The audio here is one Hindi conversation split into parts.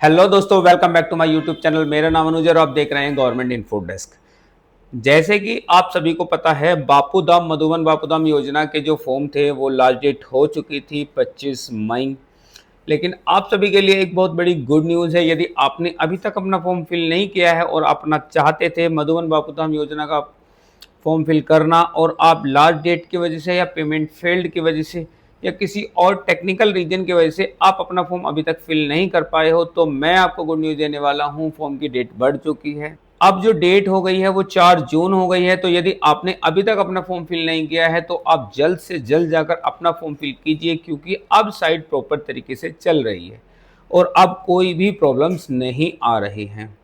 हेलो दोस्तों, welcome back to my YouTube channel. मेरा नाम अनुज और आप देख रहे हैं गवर्नमेंट इन्फो डेस्क। जैसे कि आप सभी को पता है, बापू धाम मधुबन बापू धाम योजना के जो फॉर्म थे वो लास्ट डेट हो चुकी थी 25 मई। लेकिन आप सभी के लिए एक बहुत बड़ी गुड न्यूज़ है। यदि आपने अभी तक अपना फॉर्म फिल नहीं किया है और अपना चाहते थे मधुबन बापू धाम योजना का फॉर्म फिल करना और आप लास्ट डेट की वजह से या पेमेंट फेल्ड की वजह से या किसी और टेक्निकल रीजन की वजह से आप अपना फॉर्म अभी तक फिल नहीं कर पाए हो, तो मैं आपको गुड न्यूज़ देने वाला हूं। फॉर्म की डेट बढ़ चुकी है। अब जो डेट हो गई है वो 4 जून हो गई है। तो यदि आपने अभी तक अपना फॉर्म फिल नहीं किया है तो आप जल्द से जल्द जाकर अपना फॉर्म फिल कीजिए, क्योंकि अब साइट प्रॉपर तरीके से चल रही है और अब कोई भी प्रॉब्लम्स नहीं आ रही हैं।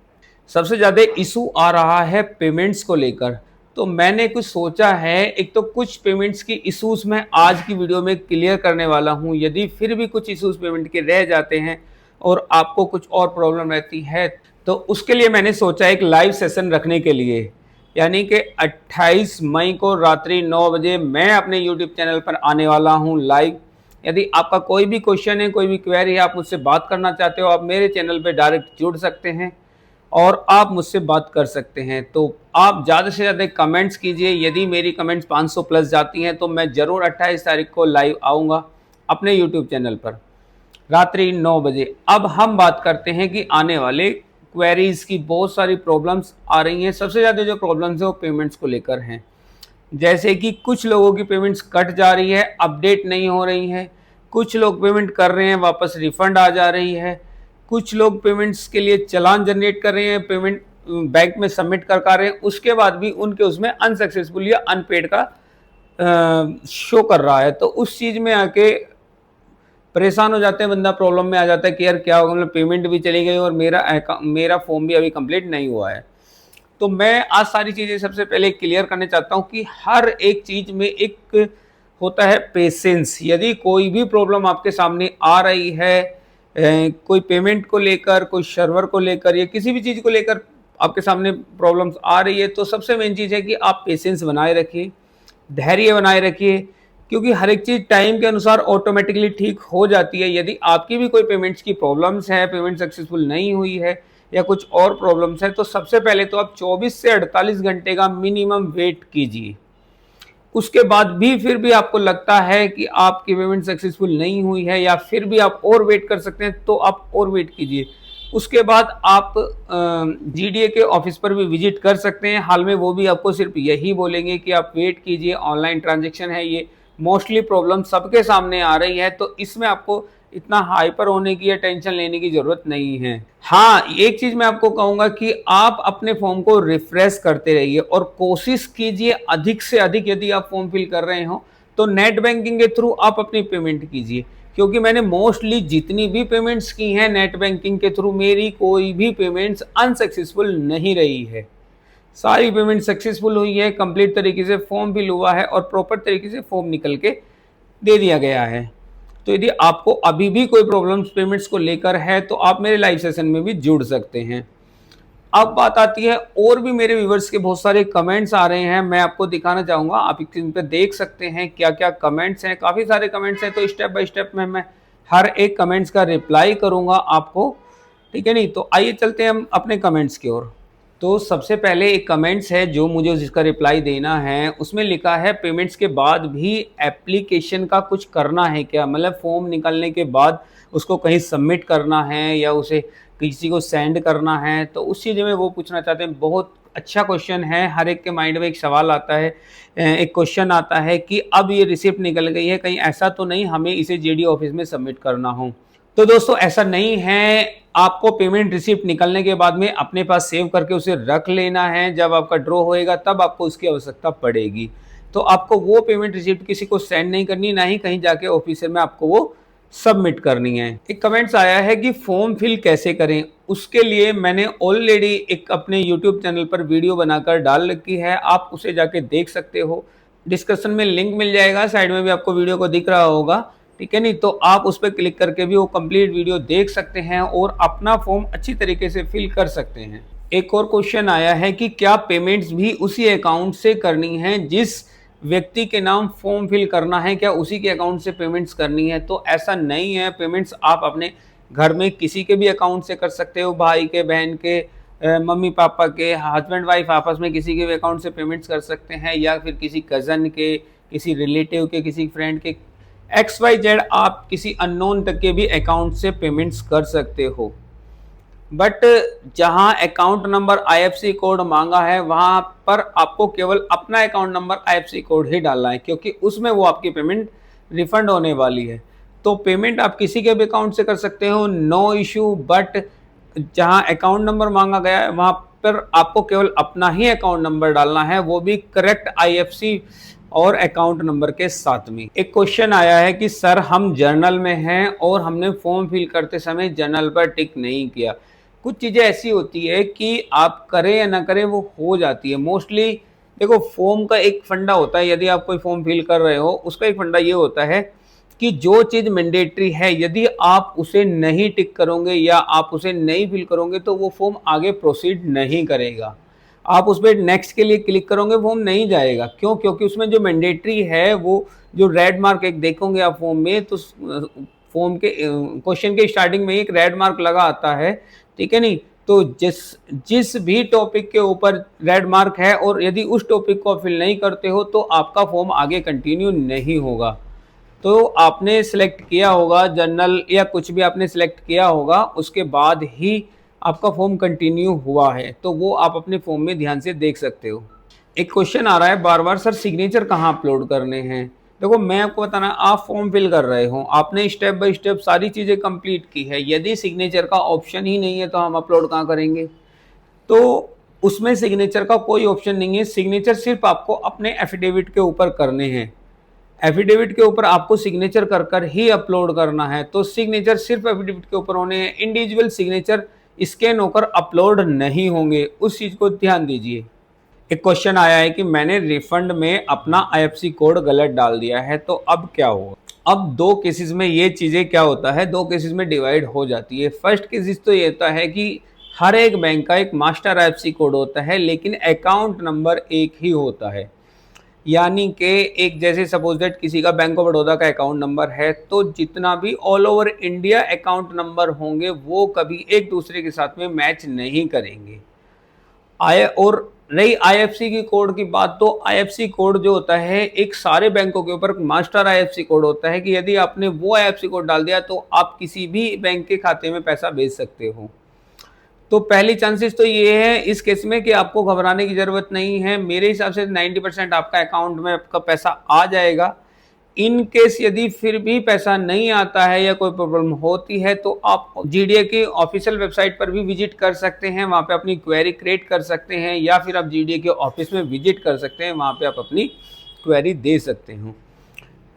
सबसे ज़्यादा इशू आ रहा है पेमेंट्स को लेकर। तो मैंने कुछ सोचा है, एक तो कुछ पेमेंट्स की इश्यूज मैं आज की वीडियो में क्लियर करने वाला हूं। यदि फिर भी कुछ इश्यूज पेमेंट के रह जाते हैं और आपको कुछ और प्रॉब्लम रहती है तो उसके लिए मैंने सोचा एक लाइव सेशन रखने के लिए, यानी कि 28 मई को रात्रि 9 बजे मैं अपने यूट्यूब चैनल पर आने वाला हूं लाइव। यदि आपका कोई भी क्वेश्चन है, कोई भी क्वेरी है, आप मुझसे बात करना चाहते हो, आप मेरे चैनल पर डायरेक्ट जुड़ सकते हैं और आप मुझसे बात कर सकते हैं। तो आप ज़्यादा से ज़्यादा कमेंट्स कीजिए। यदि मेरी कमेंट्स 500 प्लस जाती हैं तो मैं ज़रूर 28 तारीख को लाइव आऊँगा अपने यूट्यूब चैनल पर रात्रि 9 बजे। अब हम बात करते हैं कि आने वाले क्वेरीज़ की बहुत सारी प्रॉब्लम्स आ रही हैं। सबसे ज़्यादा जो प्रॉब्लम्स है वो पेमेंट्स को लेकर हैं। जैसे कि कुछ लोगों की पेमेंट्स कट जा रही है, अपडेट नहीं हो रही है। कुछ लोग पेमेंट कर रहे हैं, वापस रिफंड आ जा रही है। कुछ लोग पेमेंट्स के लिए चालान जनरेट कर रहे हैं, पेमेंट बैंक में सबमिट कर रहे हैं, उसके बाद भी उनके उसमें अनसक्सेसफुल या अनपेड का शो कर रहा है। तो उस चीज़ में आके परेशान हो जाते हैं, बंदा प्रॉब्लम में आ जाता है कि यार क्या होगा, मतलब पेमेंट भी चली गई और मेरा फॉर्म भी अभी कंप्लीट नहीं हुआ है। तो मैं आज सारी चीज़ें सबसे पहले क्लियर करना चाहता हूँ कि हर एक चीज़ में एक होता है पेशेंस। यदि कोई भी प्रॉब्लम आपके सामने आ रही है, कोई पेमेंट को लेकर, कोई सर्वर को लेकर या किसी भी चीज़ को लेकर आपके सामने प्रॉब्लम्स आ रही है, तो सबसे मेन चीज़ है कि आप पेशेंस बनाए रखिए, धैर्य बनाए रखिए, क्योंकि हर एक चीज़ टाइम के अनुसार ऑटोमेटिकली ठीक हो जाती है। यदि आपकी भी कोई पेमेंट्स की प्रॉब्लम्स है, पेमेंट सक्सेसफुल नहीं हुई है या कुछ और प्रॉब्लम्स है, तो सबसे पहले तो आप 24 से 48 घंटे का मिनिमम वेट कीजिए। उसके बाद भी फिर भी आपको लगता है कि आपकी पेमेंट सक्सेसफुल नहीं हुई है या फिर भी आप और वेट कर सकते हैं, तो आप और वेट कीजिए। उसके बाद आप जीडीए के ऑफिस पर भी विजिट कर सकते हैं। हाल में वो भी आपको सिर्फ यही बोलेंगे कि आप वेट कीजिए, ऑनलाइन ट्रांजैक्शन है, ये मोस्टली प्रॉब्लम सबके सामने आ रही है, तो इसमें आपको इतना हाइपर होने की या टेंशन लेने की जरूरत नहीं है। हाँ, एक चीज मैं आपको कहूंगा कि आप अपने फॉर्म को रिफ्रेश करते रहिए और कोशिश कीजिए अधिक से अधिक, यदि आप फॉर्म फिल कर रहे हो तो नेट बैंकिंग के थ्रू आप अपनी पेमेंट कीजिए। क्योंकि मैंने मोस्टली जितनी भी पेमेंट्स की हैं नेट बैंकिंग के थ्रू, मेरी कोई भी पेमेंट्स अनसक्सेसफुल नहीं रही है। सारी पेमेंट सक्सेसफुल हुई है, कंप्लीट तरीके से फॉर्म फिल हुआ है और प्रॉपर तरीके से फॉर्म निकल के दे दिया गया है। तो यदि आपको अभी भी कोई प्रॉब्लम्स पेमेंट्स को लेकर है तो आप मेरे लाइव सेशन में भी जुड़ सकते हैं। अब बात आती है, और भी मेरे व्यूवर्स के बहुत सारे कमेंट्स आ रहे हैं, मैं आपको दिखाना चाहूँगा। आप इन पर देख सकते हैं क्या क्या कमेंट्स हैं। काफ़ी सारे कमेंट्स हैं, तो स्टेप बाय स्टेप में मैं हर एक कमेंट्स का रिप्लाई करूँगा आपको, ठीक है नहीं। तो आइए चलते हैं हम अपने कमेंट्स की ओर। तो सबसे पहले एक कमेंट्स है जो मुझे जिसका रिप्लाई देना है, उसमें लिखा है पेमेंट्स के बाद भी एप्लीकेशन का कुछ करना है क्या, मतलब फॉर्म निकलने के बाद उसको कहीं सबमिट करना है या उसे किसी को सेंड करना है, तो उस चीज़ में वो पूछना चाहते हैं। बहुत अच्छा क्वेश्चन है। हर एक के माइंड में एक सवाल आता है, एक क्वेश्चन आता है कि अब ये रिसिप्ट निकल गई है, कहीं ऐसा तो नहीं हमें इसे जेडी ऑफिस में सबमिट करना हो। तो दोस्तों ऐसा नहीं है। आपको पेमेंट रिसिप्ट निकलने के बाद में अपने पास सेव करके उसे रख लेना है। जब आपका ड्रॉ होएगा तब आपको उसकी आवश्यकता पड़ेगी। तो आपको वो पेमेंट रिसिप्ट किसी को सेंड नहीं करनी, ना ही कहीं जाके ऑफिसर में आपको वो सबमिट करनी है। एक कमेंट्स आया है कि फॉर्म फिल कैसे करें। उसके लिए मैंने ऑलरेडी एक अपने यूट्यूब चैनल पर वीडियो बनाकर डाल रखी है, आप उसे जाके देख सकते हो। डिस्क्रिप्शन में लिंक मिल जाएगा, साइड में भी आपको वीडियो को दिख रहा होगा, ठीक है नहीं। तो आप उस पर क्लिक करके भी वो कंप्लीट वीडियो देख सकते हैं और अपना फॉर्म अच्छी तरीके से फिल कर सकते हैं। एक और क्वेश्चन आया है कि क्या पेमेंट्स भी उसी अकाउंट से करनी है जिस व्यक्ति के नाम फॉर्म फिल करना है, क्या उसी के अकाउंट से पेमेंट्स करनी है। तो ऐसा नहीं है, पेमेंट्स आप अपने घर में किसी के भी अकाउंट से कर सकते हो, भाई के, बहन के, मम्मी पापा के, हस्बैंड वाइफ आपस में किसी के भी अकाउंट से पेमेंट्स कर सकते हैं, या फिर किसी कज़न के, किसी रिलेटिव के, किसी फ्रेंड के, XYZ आप किसी अननोन तक के भी अकाउंट से पेमेंट्स कर सकते हो। बट जहां अकाउंट नंबर IFSC कोड मांगा है वहां पर आपको केवल अपना अकाउंट नंबर IFSC कोड ही डालना है, क्योंकि उसमें वो आपकी पेमेंट रिफंड होने वाली है। तो पेमेंट आप किसी के भी अकाउंट से कर सकते हो, नो इशू। बट जहां अकाउंट नंबर मांगा गया है वहां पर आपको केवल अपना ही अकाउंट नंबर डालना है, वो भी करेक्ट IFSC और अकाउंट नंबर के साथ में। एक क्वेश्चन आया है कि सर हम जर्नल में हैं और हमने फॉर्म फिल करते समय जर्नल पर टिक नहीं किया। कुछ चीज़ें ऐसी होती है कि आप करें या ना करें वो हो जाती है मोस्टली। देखो, फॉर्म का एक फंडा होता है, यदि आप कोई फॉर्म फिल कर रहे हो उसका एक फंडा ये होता है कि जो चीज़ मैंडेटरी है यदि आप उसे नहीं टिक करोगे या आप उसे नहीं फिल करोगे तो वो फॉर्म आगे प्रोसीड नहीं करेगा। आप उस पर नेक्स्ट के लिए क्लिक करोगे, फॉर्म नहीं जाएगा। क्यों? क्योंकि उसमें जो मैंडेटरी है वो जो रेड मार्क एक देखोगे आप फॉर्म में, तो फॉर्म के क्वेश्चन के स्टार्टिंग में एक रेड मार्क लगा आता है, ठीक है नहीं? तो जिस भी टॉपिक के ऊपर रेड मार्क है और यदि उस टॉपिक को फिल नहीं करते हो तो आपका फॉर्म आगे कंटिन्यू नहीं होगा। तो आपने सिलेक्ट किया होगा जर्नल या कुछ भी आपने सिलेक्ट किया होगा, उसके बाद ही आपका फॉर्म कंटिन्यू हुआ है, तो वो आप अपने फॉर्म में ध्यान से देख सकते हो। एक क्वेश्चन आ रहा है बार बार, सर सिग्नेचर कहाँ अपलोड करने हैं? देखो, मैं आपको बताना, आप फॉर्म फिल कर रहे हो, आपने स्टेप बाय स्टेप सारी चीज़ें कंप्लीट की है, यदि सिग्नेचर का ऑप्शन ही नहीं है तो हम अपलोड कहाँ करेंगे? तो उसमें सिग्नेचर का कोई ऑप्शन नहीं है। सिग्नेचर सिर्फ आपको अपने एफिडेविट के ऊपर करने हैं, एफिडेविट के ऊपर आपको सिग्नेचर कर कर ही अपलोड करना है। तो सिग्नेचर सिर्फ एफिडेविट के ऊपर होने हैं, इंडिविजुअल सिग्नेचर स्कैन होकर अपलोड नहीं होंगे, उस चीज़ को ध्यान दीजिए। एक क्वेश्चन आया है कि मैंने रिफंड में अपना IFSC कोड गलत डाल दिया है, तो अब क्या होगा? अब दो केसेस में ये चीज़ें क्या होता है, दो केसेस में डिवाइड हो जाती है। फर्स्ट केसेस तो ये होता है कि हर एक बैंक का एक मास्टर IFSC कोड होता है, लेकिन अकाउंट नंबर एक ही होता है। यानी कि एक, जैसे सपोज दैट किसी का बैंक ऑफ बड़ौदा का अकाउंट नंबर है, तो जितना भी all over India account number होंगे वो कभी एक दूसरे के साथ में मैच नहीं करेंगे। और रही IFSC की कोड की बात, तो IFSC कोड जो होता है एक सारे बैंकों के ऊपर मास्टर IFSC कोड होता है कि यदि आपने वो IFSC कोड डाल दिया तो आप किसी भी बैंक के खाते में पैसा भेज सकते हो। तो पहली चांसेस तो ये है इस केस में कि आपको घबराने की ज़रूरत नहीं है। मेरे हिसाब से 90% आपका अकाउंट में आपका पैसा आ जाएगा। इन केस यदि फिर भी पैसा नहीं आता है या कोई प्रॉब्लम होती है तो आप GDA की ऑफिशियल वेबसाइट पर भी विजिट कर सकते हैं, वहाँ पे अपनी क्वेरी क्रिएट कर सकते हैं, या फिर आप GDA के ऑफिस में विजिट कर सकते हैं, वहाँ पे आप अपनी क्वेरी दे सकते हो।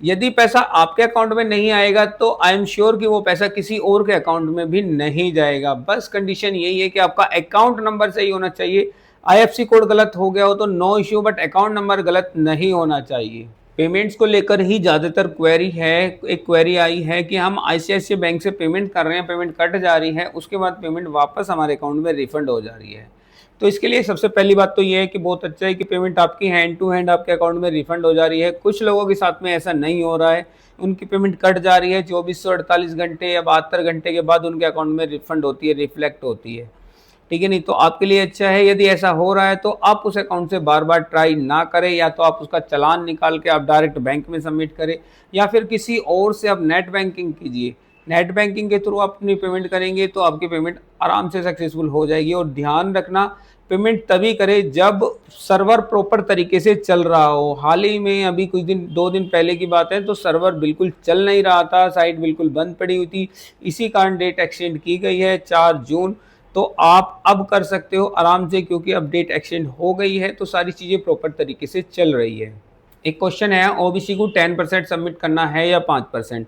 यदि पैसा आपके अकाउंट में नहीं आएगा तो आई एम श्योर कि वो पैसा किसी और के अकाउंट में भी नहीं जाएगा। बस कंडीशन यही है कि आपका अकाउंट नंबर सही होना चाहिए। IFSC कोड गलत हो गया हो तो no issue, but account number गलत नहीं होना चाहिए। पेमेंट्स को लेकर ही ज़्यादातर क्वेरी है। एक क्वेरी आई है कि हम ICICI बैंक से पेमेंट कर रहे हैं, पेमेंट कट जा रही है, उसके बाद पेमेंट वापस हमारे अकाउंट में रिफंड हो जा रही है। तो इसके लिए सबसे पहली बात तो ये है कि बहुत अच्छा है कि पेमेंट आपकी हैंड टू हैंड आपके अकाउंट में रिफंड हो जा रही है। कुछ लोगों के साथ में ऐसा नहीं हो रहा है, उनकी पेमेंट कट जा रही है, 24 से 48 घंटे या 72 घंटे के बाद उनके अकाउंट में रिफंड होती है, रिफ्लेक्ट होती है, ठीक है नहीं? तो आपके लिए अच्छा है, यदि ऐसा हो रहा है तो आप उस अकाउंट से बार बार ट्राई ना करें, या तो आप उसका चालान निकाल के आप डायरेक्ट बैंक में सबमिट करें, या फिर किसी और से आप नेट बैंकिंग कीजिए। नेट बैंकिंग के थ्रू आप अपनी पेमेंट करेंगे तो आपकी पेमेंट आराम से सक्सेसफुल हो जाएगी। और ध्यान रखना, पेमेंट तभी करें जब सर्वर प्रॉपर तरीके से चल रहा हो। हाल ही में अभी कुछ दिन, 2 दिन पहले की बात है, तो सर्वर बिल्कुल चल नहीं रहा था, साइट बिल्कुल बंद पड़ी हुई थी। इसी कारण डेट एक्सटेंड की गई है 4 जून। तो आप अब कर सकते हो आराम से, क्योंकि अब डेट एक्सटेंड हो गई है तो सारी चीज़ें प्रॉपर तरीके से चल रही है। एक क्वेश्चन है, OBC को 10% सबमिट करना है या 5%?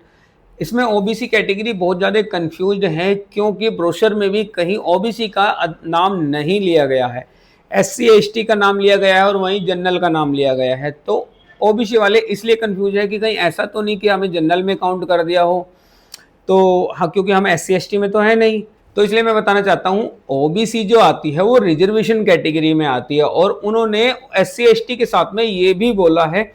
इसमें OBC कैटेगरी बहुत ज़्यादा कंफ्यूज्ड है, क्योंकि ब्रोशर में भी कहीं OBC का नाम नहीं लिया गया है, SC ST का नाम लिया गया है और वहीं जनरल का नाम लिया गया है। तो OBC वाले इसलिए कंफ्यूज है कि कहीं ऐसा तो नहीं कि हमें जनरल में काउंट कर दिया हो, तो हाँ, क्योंकि हम SC ST में तो है नहीं। तो इसलिए मैं बताना चाहता हूँ, OBC जो आती है वो रिजर्वेशन कैटेगरी में आती है, और उन्होंने SC ST के साथ में ये भी बोला है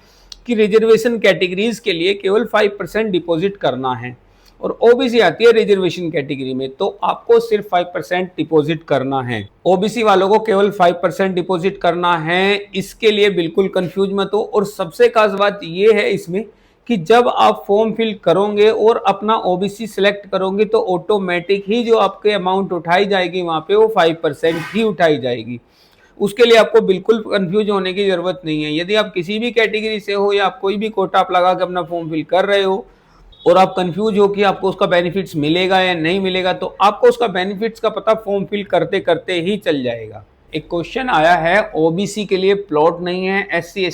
कि रिजर्वेशन कैटेगरीज के लिए केवल 5% डिपॉजिट करना है। और ओबीसी आती है रिजर्वेशन कैटेगरी में, तो आपको सिर्फ 5% डिपॉजिट करना है। ओबीसी वालों को केवल 5% डिपॉजिट करना है, इसके लिए बिल्कुल कंफ्यूज मत हो। और सबसे खास बात ये है इसमें कि जब आप फॉर्म फिल करोगे और अपना ओबीसी सिलेक्ट करोगे तो ऑटोमेटिक ही जो आपके अमाउंट उठाई जाएगी वहां पे वो 5% ही उठाई जाएगी। उसके लिए आपको बिल्कुल कंफ्यूज होने की जरूरत नहीं है। यदि आप किसी भी कैटेगरी से हो या आप कोई भी कोटा आप लगा के अपना फॉर्म फिल कर रहे हो और आप कंफ्यूज हो कि आपको उसका बेनिफिट्स मिलेगा या नहीं मिलेगा, तो आपको उसका बेनिफिट्स का पता फॉर्म फिल करते करते ही चल जाएगा। एक क्वेश्चन आया है, ओबीसी के लिए प्लॉट नहीं है, एससी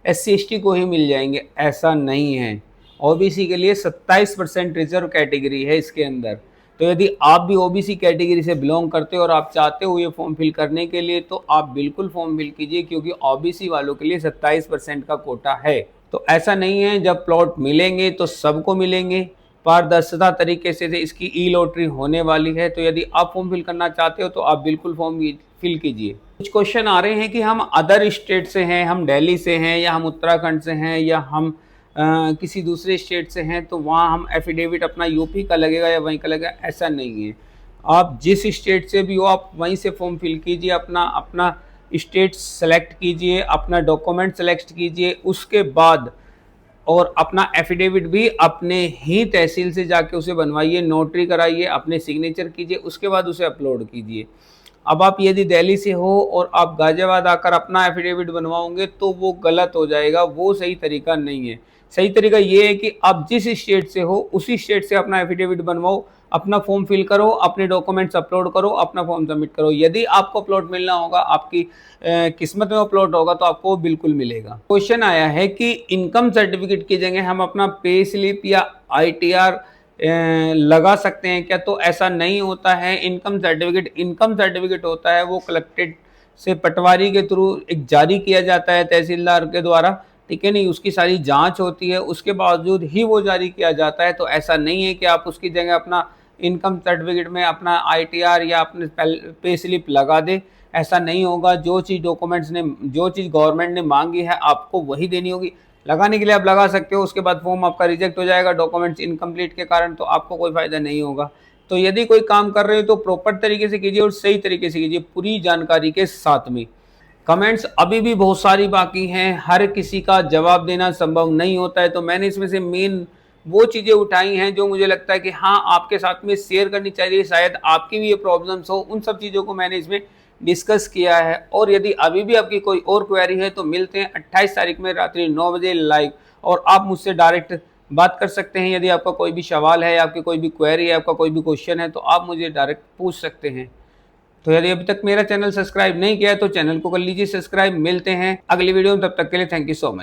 एसटी को ही मिल जाएंगे। ऐसा नहीं है, ओबीसी के लिए 27% रिजर्व कैटेगरी है इसके अंदर। तो यदि आप भी ओबीसी कैटेगरी से बिलोंग करते हो और आप चाहते हो ये फॉर्म फिल करने के लिए, तो आप बिल्कुल फॉर्म फिल कीजिए, क्योंकि ओबीसी वालों के लिए 27% का कोटा है। तो ऐसा नहीं है जब प्लॉट मिलेंगे तो सबको मिलेंगे, पारदर्शिता तरीके से इसकी ई लॉटरी होने वाली है। तो यदि आप फॉर्म फिल करना चाहते हो तो आप बिल्कुल फॉर्म फिल कीजिए। कुछ क्वेश्चन आ रहे हैं कि हम अदर स्टेट से हैं, हम दिल्ली से हैं या हम उत्तराखंड से हैं या हम किसी दूसरे स्टेट से हैं, तो वहाँ हम एफिडेविट अपना यूपी का लगेगा या वहीं का लगेगा। ऐसा नहीं है, आप जिस स्टेट से भी हो आप वहीं से फॉर्म फिल कीजिए, अपना अपना स्टेट सेलेक्ट कीजिए, अपना डॉक्यूमेंट सेलेक्ट कीजिए, उसके बाद और अपना एफिडेविट भी अपने ही तहसील से जाके उसे बनवाइए, नोटरी कराइए, अपने सिग्नेचर कीजिए, उसके बाद उसे अपलोड कीजिए। अब आप यदि दिल्ली से हो और आप गाजियाबाद आकर अपना एफिडेविट बनवाओगे तो वो गलत हो जाएगा, वो सही तरीका नहीं है। सही तरीका ये है कि आप जिस स्टेट से हो उसी स्टेट से अपना एफिडेविट बनवाओ, अपना फॉर्म फिल करो, अपने डॉक्यूमेंट्स अपलोड करो, अपना फॉर्म सबमिट करो। यदि आपको प्लॉट मिलना होगा, आपकी किस्मत में वो प्लॉट होगा, तो आपको बिल्कुल मिलेगा। क्वेश्चन आया है कि इनकम सर्टिफिकेट की जगह हम अपना पे स्लिप या ITR लगा सकते हैं क्या? तो ऐसा नहीं होता है। इनकम सर्टिफिकेट होता है वो कलेक्टेड से पटवारी के थ्रू एक जारी किया जाता है तहसीलदार के द्वारा, ठीक है नहीं, उसकी सारी जांच होती है, उसके बावजूद ही वो जारी किया जाता है। तो ऐसा नहीं है कि आप उसकी जगह अपना इनकम सर्टिफिकेट में अपना ITR या अपने पे स्लिप लगा दे, ऐसा नहीं होगा। जो चीज़ गवर्नमेंट ने मांगी है आपको वही देनी होगी। लगाने के लिए आप लगा सकते हो, उसके बाद फॉर्म आपका रिजेक्ट हो जाएगा डॉक्यूमेंट्स इनकम्प्लीट के कारण, तो आपको कोई फायदा नहीं होगा। तो यदि कोई काम कर रहे हो तो प्रॉपर तरीके से कीजिए और सही तरीके से कीजिए, पूरी जानकारी के साथ में। कमेंट्स अभी भी बहुत सारी बाकी हैं, हर किसी का जवाब देना संभव नहीं होता है, तो मैंने इसमें से मेन वो चीज़ें उठाई हैं जो मुझे लगता है कि हाँ आपके साथ में शेयर करनी चाहिए, शायद आपकी भी ये प्रॉब्लम्स हो, उन सब चीज़ों को मैंने इसमें डिस्कस किया है। और यदि अभी भी आपकी कोई और क्वेरी है तो मिलते हैं 28 तारीख में रात्रि 9 बजे लाइव, और आप मुझसे डायरेक्ट बात कर सकते हैं। यदि आपका कोई भी सवाल है, आपकी कोई भी क्वेरी है, आपका कोई भी क्वेश्चन है, तो आप मुझे डायरेक्ट पूछ सकते हैं। तो यदि अभी तक मेरा चैनल सब्सक्राइब नहीं किया है तो चैनल को कर लीजिए सब्सक्राइब। मिलते हैं अगली वीडियो में, तब तक के लिए थैंक यू सो मच।